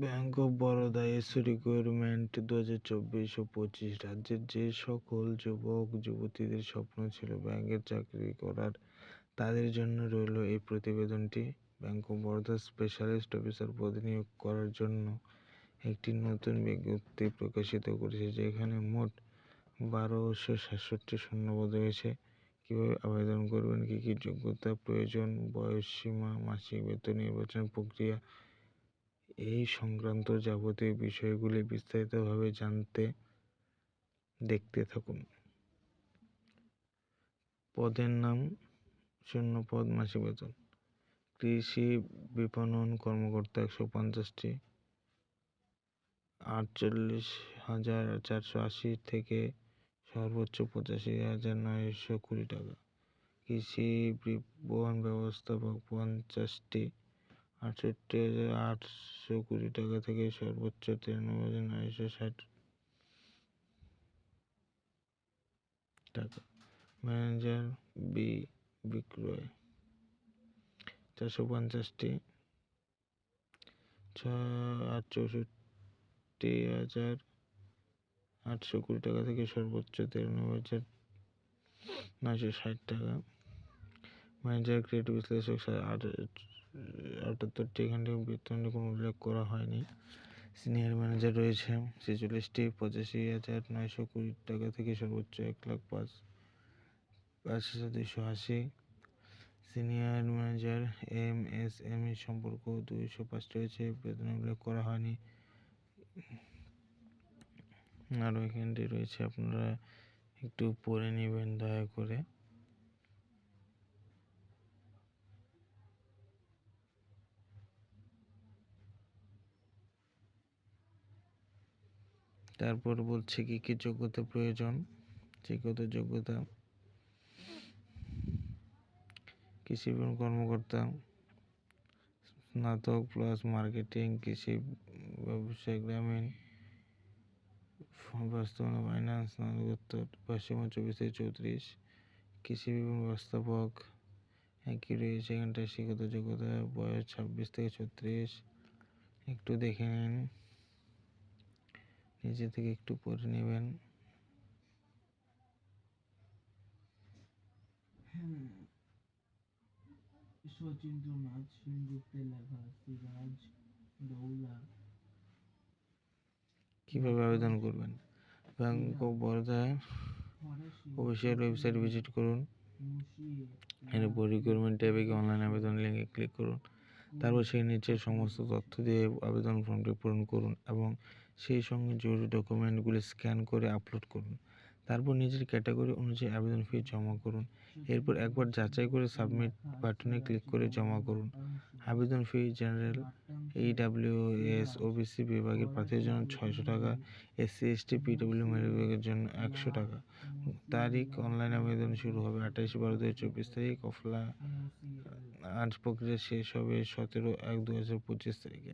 Bank of Baroda S recruitment 2024 ও 25 রাজ্যের যে সকল যুবক যুবতীদের স্বপ্ন ছিল ব্যাংকের চাকরি করার, তাদের জন্য রইল এই প্রতিবেদনটি। Bank of Baroda specialist officer পদে নিয়োগ করার জন্য একটি নতুন বিজ্ঞপ্তি প্রকাশিত করেছে, যেখানে মোট 1267 শূন্যপদ রয়েছে। কীভাবে আবেদন করবেন, কী কী যোগ্যতা প্রয়োজন, বয়সসীমা, মাসিক বেতন, নির্বাচন প্রক্রিয়া, এই সংক্রান্ত যাবতীয় বিষয়গুলি বিস্তারিতভাবে জানতে দেখতে থাকুন। পদের নাম, শূন্যপদ, মাসিক বেতন। কৃষি বিপণন কর্মকর্তা 150টি, 48,480 থেকে সর্বোচ্চ 85,920 টাকা। কৃষি বিপণন ব্যবস্থাপক 50টি, 68,820 টাকা থেকে সর্বোচ্চ 93,960 টাকা। ম্যানেজার বিক্রয় 450টি, 64,820 টাকা থেকে সর্বোচ্চ 93,960 টাকা। ম্যানেজার ক্রেডিট বিশ্লেষক 78টি, এখান থেকে বেতনের কোনো উল্লেখ করা হয়নি। সিনিয়র ম্যানেজার রয়েছে 46টি, 85,920 টাকা থেকে সর্বোচ্চ 1,05,280। সিনিয়র ম্যানেজার MSME সম্পর্ক 205টি রয়েছে, বেতনের উল্লেখ করা হয়নি। আরও এখানটি রয়েছে, আপনারা একটু পড়ে নেবেন দয়া করে। তারপর বলছে কি কি যোগ্যতা প্রয়োজন। শিক্ষাগত যোগ্যতা, কৃষি বিপণন কর্মকর্তা স্নাতক প্লাস মার্কেটিং, কৃষি ব্যবসায় গ্রামীণ বাস্তবায়ন ফাইন্যান্স স্নাতকোত্তর, বয়সসীমা 24 থেকে 34। কৃষি বিপণন ব্যবস্থাপক একই রয়েছে, এখানটায় শিক্ষাগত যোগ্যতা বয়স 26 থেকে 36। একটু দেখে নিন, নিজে থেকে একটু পড়ে নেবেন। শচীন্দ্রনাথ সেনগুপ্তের লেখা সিরাজ দৌলা। কিভাবে আবেদন করবেন? Bank of Baroda official website visit করুন। এরপর রিক্রুটমেন্ট ট্যাবে গিয়ে অনলাইন আবেদন লিঙ্কে ক্লিক করুন। তারপর সেই নিচে সমস্ত তথ্য দিয়ে আবেদন ফর্মটি পূরণ করুন এবং সেই সঙ্গে জরুরি ডকুমেন্টগুলি স্ক্যান করে আপলোড করুন। তারপর নিজের ক্যাটাগরি অনুযায়ী আবেদন ফি জমা করুন। এরপর একবার যাচাই করে সাবমিট বাটনে ক্লিক করে জমা করুন। আবেদন ফি জেনারেল, EWS OBC বিভাগের প্রার্থীদের জন্য 600 টাকা, SC ST PWD বিভাগের জন্য 100 টাকা। তারিখ, অনলাইন আবেদন শুরু হবে 28/12/2024 তারিখ। অফলাইন আজ প্রক্রিয়া শেষ হবে 17/1/2025 তারিখে।